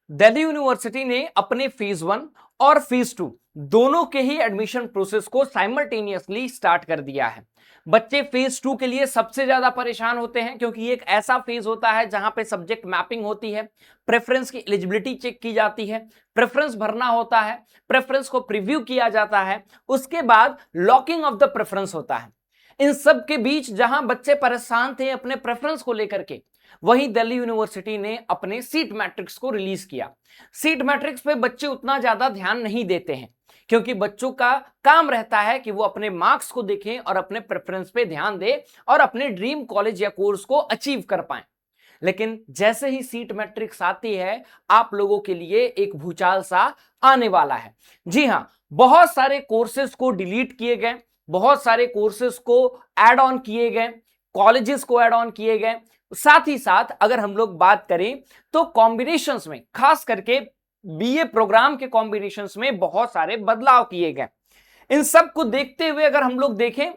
Delhi university ने अपने phase 1 और फेज 2 दोनों के ही एडमिशन प्रोसेस को साइमल्टेनियसली स्टार्ट कर दिया है। बच्चे फेज 2 के लिए सबसे ज्यादा परेशान होते हैं क्योंकि ये एक ऐसा फेज होता है जहां पे सब्जेक्ट मैपिंग होती है, प्रेफरेंस की एलिजिबिलिटी चेक की जाती है, प्रेफरेंस भरना होता है, प्रेफरेंस को प्रीव्यू किया जाता है, उसके बाद लॉकिंग ऑफ द प्रेफरेंस होता है। इन सब के बीच जहां बच्चे परेशान थे अपने प्रेफरेंस को लेकर के, वहीं दिल्ली यूनिवर्सिटी ने अपने सीट मैट्रिक्स को रिलीज किया। सीट मैट्रिक्स पे बच्चे उतना ज्यादा ध्यान नहीं देते हैं क्योंकि बच्चों का काम रहता है कि वो अपने मार्क्स को देखें और अपने प्रेफरेंस पे ध्यान दें और अपने ड्रीम कॉलेज या कोर्स को अचीव कर पाएं। लेकिन जैसे ही सीट मैट्रिक्स आती है, आप लोगों के लिए एक भूचाल सा आने वाला है। जी हां, बहुत सारे कोर्सेज को डिलीट किए गए, बहुत सारे कोर्सेज को ऐड ऑन किए गए, कॉलेजेस को ऐड ऑन किए गए। साथ ही साथ अगर हम लोग बात करें तो कॉम्बिनेशंस में, खास करके बीए प्रोग्राम के कॉम्बिनेशंस में बहुत सारे बदलाव किए गए। इन सब को देखते हुए अगर हम लोग देखें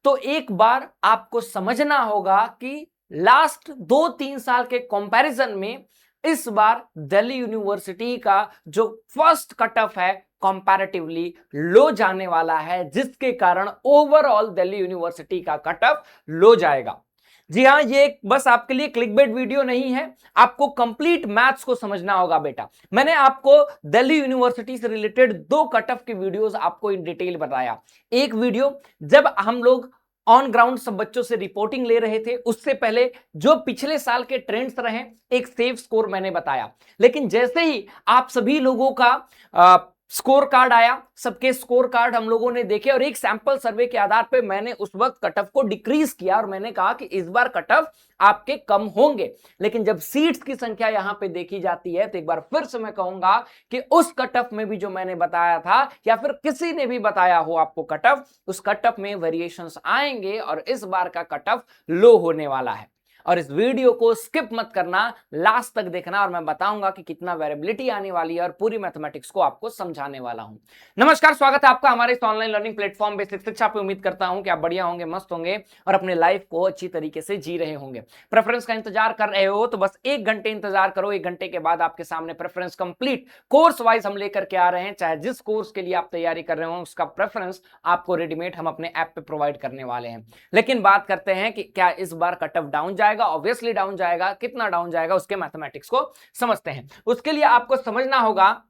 तो एक बार आपको समझना होगा कि लास्ट 2-3 साल के कंपैरिजन में इस बार दिल्ली यूनिवर्सिटी का जो फर्स्ट कट ऑफ है कंपैरेटिवली लो जाने वाला है, जिसके कारण ओवरऑल दिल्ली यूनिवर्सिटी का कट ऑफ लो जाएगा। जी हां, ये बस आपके लिए क्लिकबेट वीडियो नहीं है, आपको कंप्लीट मैथ्स को समझना होगा बेटा। मैंने आपको दिल्ली यूनिवर्सिटी से रिलेटेड 2 कट ऑफ के वीडियोस आपको इन डिटेल बताया। एक वीडियो जब हम लोग ऑन ग्राउंड सब बच्चों से रिपोर्टिंग ले रहे थे, उससे पहले जो पिछले साल के ट्रेंड्स रहे, एक सेफ स्कोर मैंने बताया। लेकिन जैसे ही आप सभी लोगों का स्कोर कार्ड आया, सबके स्कोर कार्ड हम लोगों ने देखे और एक सैंपल सर्वे के आधार पे मैंने उस वक्त कट ऑफ को डिक्रीज किया और मैंने कहा कि इस बार कट ऑफ आपके कम होंगे। लेकिन जब सीट्स की संख्या यहां पे देखी जाती है तो एक बार फिर से मैं कहूंगा कि उस कट ऑफ में भी जो मैंने बताया था या फिर किसी ने भी बताया हो आपको कट ऑफ, उस कट ऑफ में वेरिएशंस आएंगे और इस बार का कट ऑफ लो होने वाला है। और इस वीडियो को स्किप मत करना, लास्ट तक देखना और मैं बताऊंगा कि कितना वेरिएबिलिटी आने वाली है और पूरी मैथमेटिक्स को आपको समझाने वाला हूं। नमस्कार, स्वागत है आपका हमारे इस ऑनलाइन लर्निंग प्लेटफॉर्म बेसिक शिक्षा पे। उम्मीद करता हूं कि आप बढ़िया होंगे, मस्त होंगे और अपने लाइफ को अच्छी तरीके से जी रहे होंगे। प्रेफरेंस का इंतजार कर रहे हो तो बस 1 घंटे इंतजार करो। 1 घंटे के बाद आपके सामने प्रेफरेंस कंप्लीट कोर्स वाइज हम लेकर के आ रहे हैं। चाहे जिस कोर्स के लिए आप तैयारी कर रहे हो उसका प्रेफरेंस आपको रेडीमेड हम अपने ऐप पे प्रोवाइड करने वाले हैं। लेकिन बात करते हैं कि क्या इस बार कट ऑफ डाउन जाएगा? ऑब्वियसली डाउन जाएगा। कितना डाउन जाएगा उसके मैथमेटिक्स को समझते हैं। उसके लिए आपको समझना होगा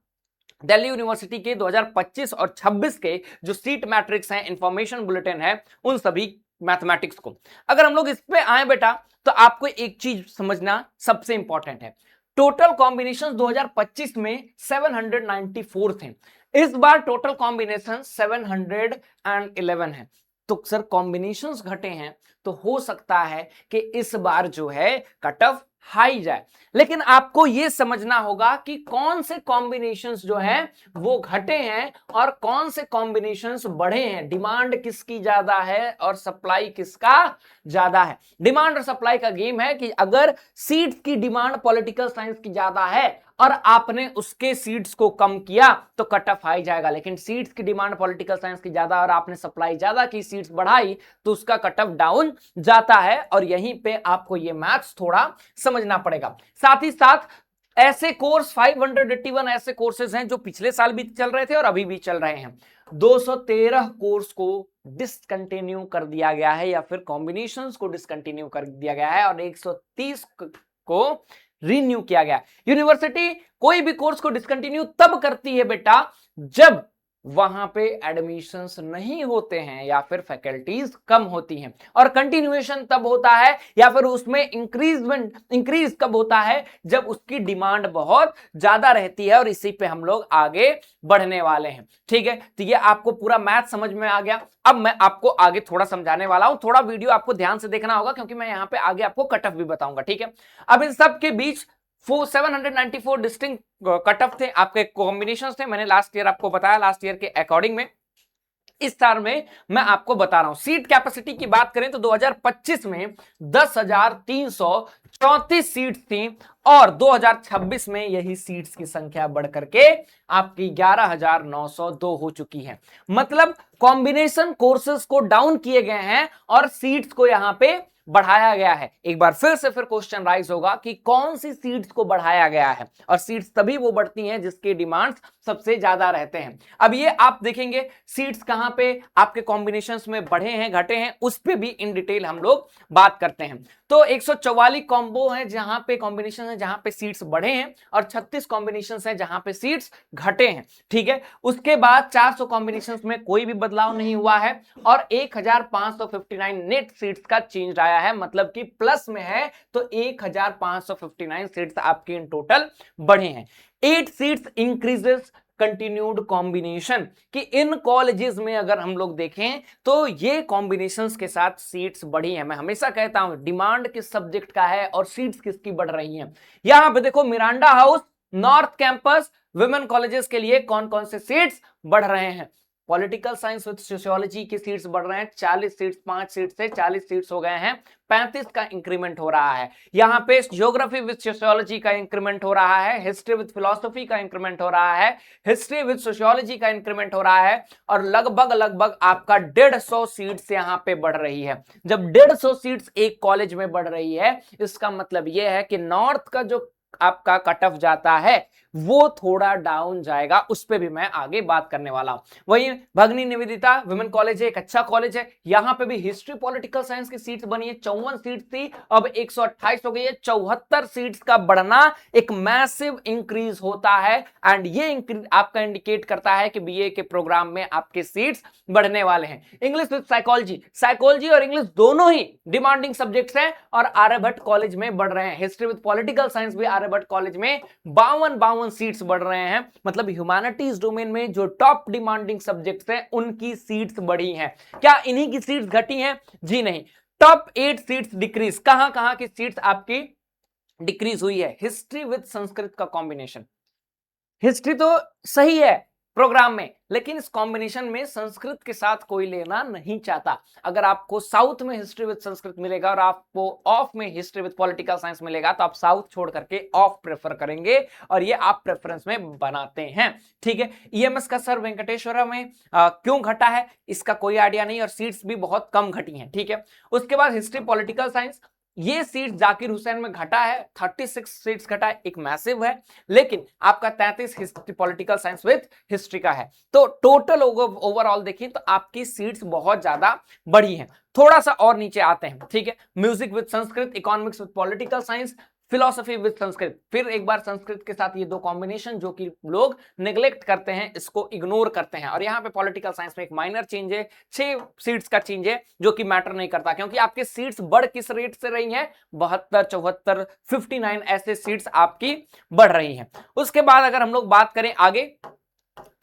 दिल्ली यूनिवर्सिटी के 2025 और 26 के जो सीट मैट्रिक्स हैं, इंफॉर्मेशन बुलेटिन है, उन सभी मैथमेटिक्स को अगर हम लोग इस पे आए बेटा तो आपको एक चीज समझना सबसे इंपॉर्टेंट है। टोटल कॉम्बिनेशन 2025 में 794 थे, इस बार टोटल कॉम्बिनेशन 711 है। तो सर कॉम्बिनेशंस घटे हैं तो हो सकता है कि इस बार जो है कट ऑफ हाई जाए। लेकिन आपको यह समझना होगा कि कौन से कॉम्बिनेशंस जो हैं वो घटे हैं और कौन से कॉम्बिनेशंस बढ़े हैं। डिमांड किसकी ज्यादा है और सप्लाई किसका ज्यादा है। डिमांड और सप्लाई का गेम है कि अगर सीट्स की डिमांड पॉलिटिकल साइंस की ज्यादा है और आपने उसके सीट्स को कम किया तो कट ऑफ हाई जाएगा। लेकिन सीट्स की डिमांड पॉलिटिकल साइंस की ज्यादा और आपने सप्लाई ज्यादा की, सीट्स बढ़ाई, तो उसका कट ऑफ डाउन जाता है। और यहीं पे आपको ये मैथ्स थोड़ा समझना पड़ेगा। साथ ही साथ ऐसे कोर्स 581 ऐसे कोर्सेज हैं जो पिछले साल भी चल रहे थे और अभी भी चल रहे हैं। 213 कोर्स को डिसकंटिन्यू कर दिया गया है या फिर कॉम्बिनेशंस को डिसकंटिन्यू कर दिया गया है और 130 को रिन्यू किया गया। यूनिवर्सिटी कोई भी कोर्स को डिसकंटिन्यू तब करती है बेटा जब वहां पे एडमिशंस नहीं होते हैं या फिर फैकल्टीज कम होती हैं। और कंटिन्यूएशन तब होता है या फिर उसमें इंक्रीज कब होता है जब उसकी डिमांड बहुत ज्यादा रहती है। और इसी पे हम लोग आगे बढ़ने वाले हैं। ठीक है, तो ये आपको पूरा मैथ समझ में आ गया। अब मैं आपको आगे थोड़ा समझाने वाला हूं, थोड़ा वीडियो आपको ध्यान से देखना होगा क्योंकि मैं यहां पे आगे आपको कट ऑफ भी बताऊंगा। ठीक है, अब इन सब के बीच 794 डिस्टिंक्ट कट ऑफ थे, आपके कॉम्बिनेशंस थे। मैंने लास्ट ईयर आपको बताया, लास्ट ईयर के अकॉर्डिंग में इस साल में मैं आपको बता रहा हूं। सीट कैपेसिटी की बात करें तो 2025 में 10,334 सीट्स थी और 2026 में यही सीट्स की संख्या बढ़कर के आपकी 11,902 हो चुकी है। मतलब कॉम्बिनेशन कोर्सेज को डाउन किए गए हैं और सीट्स को यहां पे बढ़ाया गया है। एक बार फिर से क्वेश्चन राइज होगा कि कौन सी सीट्स को बढ़ाया गया है, और सीट्स तभी वो बढ़ती हैं जिसके डिमांड्स सबसे ज्यादा रहते हैं। अब ये आप देखेंगे सीट्स कहां पे आपके कॉम्बिनेशंस में बढ़े हैं घटे हैं, उस पे भी इन डिटेल हम लोग बात करते हैं। तो 144 कॉम्बो है जहां पे कॉम्बिनेशन है जहां पे सीट्स बढ़े हैं, और 36 कॉम्बिनेशंस है जहां पे सीट्स घटे हैं। ठीक है, उसके बाद 400 कॉम्बिनेशंस में कोई भी बदलाव नहीं हुआ है, और 1559 नेट सीट्स का चेंज आया है, मतलब कि प्लस में है तो 1559 सीट्स आपके इन टोटल बढ़े हैं। 8 सीट्स इंक्रीजेस कंटिन्यूड कॉम्बिनेशन, कि इन कॉलेजेस में अगर हम लोग देखें तो ये कॉम्बिनेशंस के साथ सीट्स बढ़ी हैं। मैं हमेशा कहता हूं डिमांड किस सब्जेक्ट का है और सीट्स किसकी बढ़ रही हैं। यहां पे देखो Miranda house, north campus, women colleges के लिए कौन कौन से सीट्स बढ़ रहे हैं। पॉलिटिकल साइंस विद सोशियोलॉजी की सीट्स बढ़ रहे हैं, 40 सीट्स 5 सीट से 40 सीट्स हो गए हैं, 35 का इंक्रीमेंट हो रहा है। यहां पे ज्योग्राफी विद सोशियोलॉजी का इंक्रीमेंट हो रहा है, हिस्ट्री विद फिलोसफी का इंक्रीमेंट हो रहा है, हिस्ट्री विद सोशियोलॉजी का इंक्रीमेंट हो रहा है, और लगभग आपका 150 सीट्स यहां पे बढ़ रही है। जब 150 सीट्स एक कॉलेज में बढ़ रही है, इसका मतलब यह है कि नॉर्थ का जो आपका कट ऑफ जाता है वो थोड़ा डाउन जाएगा, उस पे भी मैं आगे बात करने वाला हूं। वहीं भगनी निवेदिता विमेन कॉलेज है, एक अच्छा कॉलेज है, यहां पे भी हिस्ट्री पॉलिटिकल साइंस की सीट्स बनी है, 54 सीट थी अब 128 हो गई है। 74 सीट्स का बढ़ना एक मैसिव इंक्रीज होता है, एंड ये इंक्रीज आपका इंडिकेट करता है कि बीए के प्रोग्राम में आपके सीट्स बढ़ने वाले हैं। इंग्लिश विद साइकोलॉजी और इंग्लिश दोनों ही डिमांडिंग सब्जेक्ट्स हैं और आर्यभट्ट कॉलेज में बढ़ रहे हैं। हिस्ट्री विद पॉलिटिकल साइंस भी आर्यभट्ट कॉलेज में 52 सीट्स बढ़ रहे हैं, मतलब ह्यूमैनिटीज डोमेन में जो टॉप डिमांडिंग सब्जेक्ट्स हैं उनकी सीट्स बढ़ी हैं। क्या इन्हीं की सीट्स घटी हैं? जी नहीं, टॉप 8 सीट्स डिक्रीज। कहां की सीट्स आपकी डिक्रीज हुई है? हिस्ट्री विद संस्कृत का कॉम्बिनेशन, हिस्ट्री तो सही है प्रोग्राम में, लेकिन इस कॉम्बिनेशन में संस्कृत के साथ कोई लेना नहीं चाहता। अगर आपको साउथ में हिस्ट्री विद संस्कृत मिलेगा और आपको ऑफ में हिस्ट्री विद पॉलिटिकल साइंस मिलेगा तो आप साउथ छोड़ करके ऑफ प्रेफर करेंगे, और ये आप प्रेफरेंस में बनाते हैं। ठीक है, ईएमएस का सर वेंकटेश्वरा में क्यों घटा है इसका कोई आइडिया नहीं, और सीट्स भी बहुत कम घटी हैं। ठीक है, उसके बाद हिस्ट्री पॉलिटिकल साइंस, ये सीट जाकिर हुसैन में घटा है, 36 सीट्स घटा है, एक मैसिव है, लेकिन आपका 33 history political science with history का है। तो टोटल ओवरऑल देखिए तो आपकी सीट्स बहुत ज्यादा बढ़ी हैं। थोड़ा सा और नीचे आते हैं। ठीक है, music with Sanskrit, economics with political science, philosophy with Sanskrit. फिर एक बार संस्कृत के साथ ये दो कॉम्बिनेशन जो कि लोग नेग्लेक्ट करते हैं, इसको इग्नोर करते हैं, और यहाँ पे पॉलिटिकल साइंस में एक माइनर चेंज है, 6 सीट्स का चेंज है जो कि मैटर नहीं करता, क्योंकि आपके सीट्स बढ़ किस रेट से रही हैं? 72, 74, 59 ऐसे सीट्स आपकी बढ़ रही हैं। उसके बाद अगर हम लोग बात करें आगे,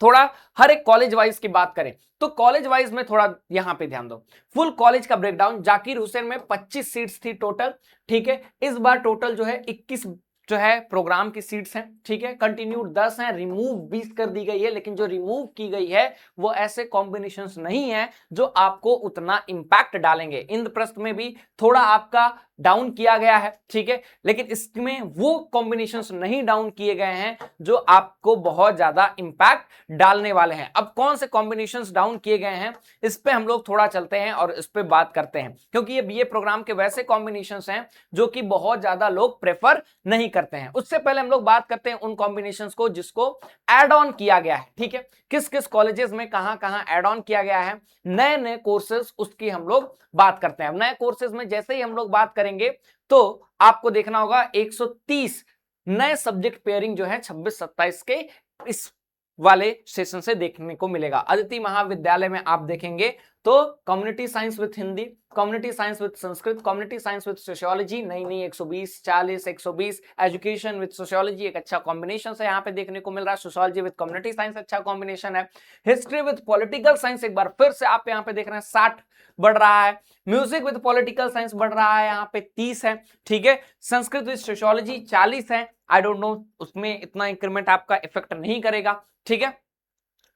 थोड़ा हर एक कॉलेज वाइज की बात करें तो कॉलेज वाइज में थोड़ा यहां पे ध्यान दो। फुल कॉलेज का ब्रेकडाउन, जाकिर हुसैन में 25 सीट्स थी टोटल। ठीक है, इस बार टोटल जो है 21 जो है प्रोग्राम की सीट्स हैं। ठीक है, कंटिन्यूड 10 हैं, रिमूव 20 कर दी गई है, लेकिन जो रिमूव की गई है वो ऐसे कॉम्बिनेशंस नहीं है जो आपको उतना इंपैक्ट डालेंगे। इंद्रप्रस्थ में भी थोड़ा आपका डाउन किया गया है। ठीक है, लेकिन इसमें वो कॉम्बिनेशंस नहीं डाउन किए गए हैं जो आपको बहुत ज्यादा इंपैक्ट डालने वाले हैं। अब कौन से कॉम्बिनेशंस डाउन किए गए हैं इस पे हम लोग थोड़ा चलते हैं और इस पे बात करते हैं, क्योंकि ये बीए प्रोग्राम के वैसे कॉम्बिनेशंस हैं जो कि बहुत ज्यादा लोग प्रेफर नहीं करते हैं। उससे पहले हम लोग बात करते हैं उन कॉम्बिनेशंस को जिसको एड ऑन किया गया है। ठीक है, किस किस कॉलेजेस में कहां एड ऑन किया गया है, नए नए कोर्सेज, उसकी हम लोग बात करते हैं। अब नए कोर्सेज में जैसे ही हम लोग बात करेंगे तो आपको देखना होगा 130 नए सब्जेक्ट पेयरिंग जो है 26-27 के इस वाले सेशन से देखने को मिलेगा। अदिति महाविद्यालय में आप देखेंगे तो community science with Hindi, community science with Sanskrit, community science with sociology, नई 120, 40, 120, एजुकेशन विद सोशियोलॉजी, एक अच्छा कॉम्बिनेशन से यहाँ पे देखने को मिल रहा है। सोशियोलॉजी विद कम्युनिटी साइंस अच्छा कॉम्बिनेशन है। हिस्ट्री विद पॉलिटिकल साइंस एक बार फिर से आप यहाँ पे देख रहे हैं 60 बढ़ रहा है। म्यूजिक विद पॉलिटिकल साइंस बढ़ रहा है, यहाँ पे 30 है। ठीक है, संस्कृत विद सोशियोलॉजी 40 है। आई डोंट नो, उसमें इतना इंक्रीमेंट आपका इफेक्ट नहीं करेगा। ठीक है,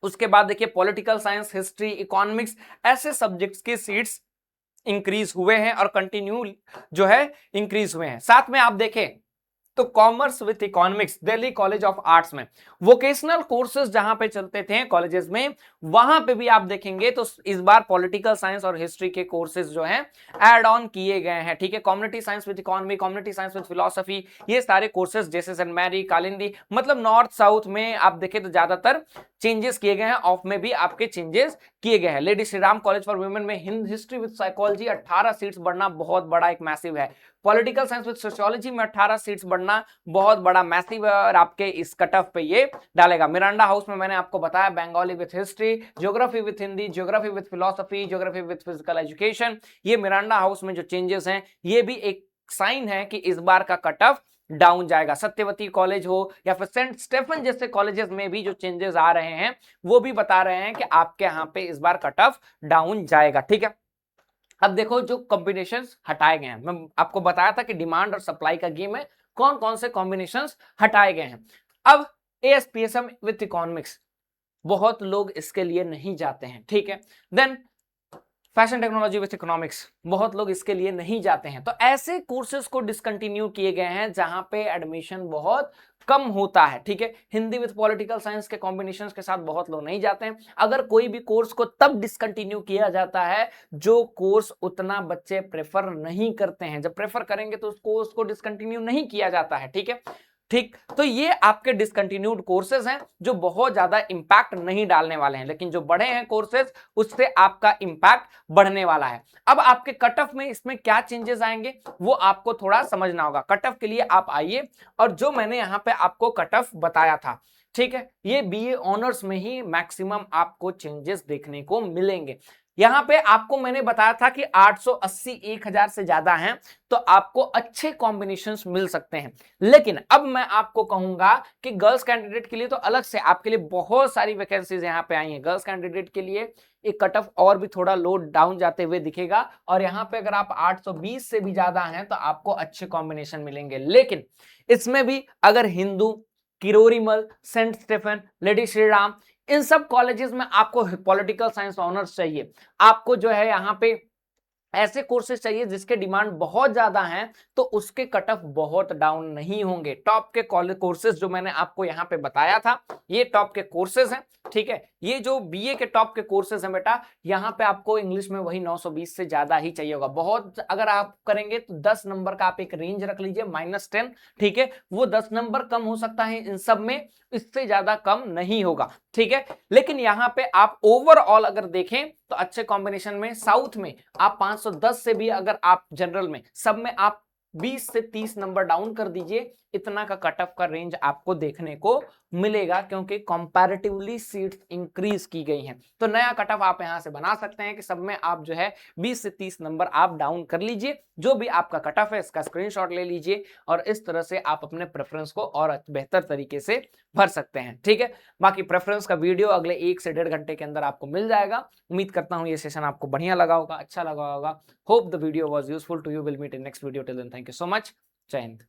उसके बाद देखिए पॉलिटिकल साइंस, हिस्ट्री, इकोनॉमिक्स, ऐसे सब्जेक्ट्स के सीट्स इंक्रीज हुए हैं और कंटिन्यू जो है इंक्रीज हुए हैं। साथ में आप देखें तो commerce with economics Delhi college of arts में वोकेशनल कोर्सेज जहां पे चलते थे कॉलेजेस में, वहां पे भी आप देखेंगे तो इस बार पॉलिटिकल साइंस और हिस्ट्री के कोर्सेज जो हैं ऐड ऑन किए गए हैं। ठीक है, community science with economy, community science with philosophy, ये सारे कोर्सेज जैसे सेंट मैरी, कालिंदी, मतलब नॉर्थ साउथ में आप देखें तो ज्यादातर चेंजेस किए गए हैं। ऑफ में भी आपके चेंजेस किए गए हैं। Lady Shri Ram college for women में हिस्ट्री विद साइकोलॉजी 18 सीट्स बढ़ना बहुत बड़ा एक मैसिव है। पॉलिटिकल साइंस विद सोशियोलॉजी में 18 सीट्स बढ़ना बहुत बड़ा मैसिव है और आपके इस कट ऑफ पे ये डालेगा। मिरांडा हाउस में मैंने आपको बताया Bengali with history, geography with Hindi, geography with philosophy, geography with physical education, ये मिरांडा हाउस में जो चेंजेस हैं ये भी एक साइन है कि इस बार का कट ऑफ डाउन जाएगा। सत्यवती कॉलेज हो या फिर सेंट स्टेफन जैसे कॉलेजेस में भी जो चेंजेस आ रहे हैं वो भी बता रहे हैं कि आपके यहां पे इस बार कट ऑफ डाउन जाएगा। ठीक है, अब देखो जो कॉम्बिनेशंस हटाए गए हैं, मैं आपको बताया था कि डिमांड और सप्लाई का गेम है, कौन कौन से कॉम्बिनेशंस हटाए गए हैं। अब एएसपीएसएम विद इकोनॉमिक्स बहुत लोग इसके लिए नहीं जाते हैं। ठीक है, then fashion technology with economics बहुत लोग इसके लिए नहीं जाते हैं। तो ऐसे कोर्सेज को डिसकंटिन्यू किए गए हैं जहां पे एडमिशन बहुत कम होता है। ठीक है, हिंदी विद पॉलिटिकल साइंस के कॉम्बिनेशंस के साथ बहुत लोग नहीं जाते हैं। अगर कोई भी कोर्स को तब डिसकंटिन्यू किया जाता है जो कोर्स उतना बच्चे प्रेफर नहीं करते हैं। जब प्रेफर करेंगे तो उस कोर्स को डिसकंटिन्यू नहीं किया जाता है। ठीक है, ठीक, तो ये आपके डिसकंटिन्यूड कोर्सेज हैं जो बहुत ज्यादा इंपैक्ट नहीं डालने वाले हैं, लेकिन जो बड़े हैं कोर्सेज उससे आपका इंपैक्ट बढ़ने वाला है। अब आपके कट ऑफ में इसमें क्या चेंजेस आएंगे वो आपको थोड़ा समझना होगा। कट ऑफ के लिए आप आइए और जो मैंने यहां पे आपको कट ऑफ बताया था, ठीक है, ये बीए ऑनर्स में ही मैक्सिमम आपको चेंजेस देखने को मिलेंगे। यहां पे आपको मैंने बताया था कि 880 1000 से ज्यादा हैं तो आपको अच्छे कॉम्बिनेशंस मिल सकते हैं। लेकिन अब मैं आपको कहूंगा कि गर्ल्स कैंडिडेट के लिए तो अलग से आपके लिए बहुत सारी वैकेंसीज यहां पे आई हैं। गर्ल्स कैंडिडेट के लिए एक कट ऑफ और भी थोड़ा लो डाउन जाते हुए दिखेगा और यहां पे अगर आप 820 से भी ज्यादा हैं तो आपको अच्छे कॉम्बिनेशन मिलेंगे। लेकिन इसमें भी अगर Hindu, Kirorimal, Saint Stephen, Lady Shri Ram, इन सब कॉलेजेस में आपको पॉलिटिकल साइंस ऑनर्स चाहिए, आपको जो है यहाँ पे ऐसे कोर्सेज चाहिए जिसके डिमांड बहुत ज्यादा हैं, तो उसके कट ऑफ बहुत डाउन नहीं होंगे। टॉप के कॉलेज कोर्सेज जो मैंने आपको यहाँ पे बताया था ये टॉप के कोर्सेज हैं। ठीक है, ये जो बीए के टॉप के कोर्सेज हैं बेटा, यहाँ पे आपको इंग्लिश में वही 920 से ज्यादा ही चाहिए होगा। बहुत अगर आप करेंगे तो 10 नंबर का आप एक रेंज रख लीजिए -10। ठीक है, वो 10 नंबर कम हो सकता है इन सब में, इससे ज्यादा कम नहीं होगा। ठीक है, लेकिन यहाँ पे आप ओवरऑल अगर देखें तो अच्छे कॉम्बिनेशन में साउथ में आप 510 से भी, अगर आप जनरल में सब में आप 20 से 30 नंबर डाउन कर दीजिए, इतना का कट ऑफ का रेंज आपको देखने को मिलेगा क्योंकि कंपैरेटिवली सीट्स इंक्रीज की गई हैं। तो नया कट ऑफ आप यहां से बना सकते हैं कि सब में आप जो है 20 से 30 नंबर आप डाउन कर लीजिए। जो भी आपका कट ऑफ है इसका स्क्रीनशॉट ले लीजिए और इस तरह से आप अपने प्रेफरेंस को और बेहतर तरीके से भर सकते हैं। ठीक है, बाकी प्रेफरेंस का वीडियो अगले 1 से 1.5 घंटे के अंदर आपको मिल जाएगा। उम्मीद करता हूं ये सेशन आपको बढ़िया लगा होगा, अच्छा लगा होगा। Hope the video was useful to you. Will meet in next video. Till then thank you so much. जय हिंद।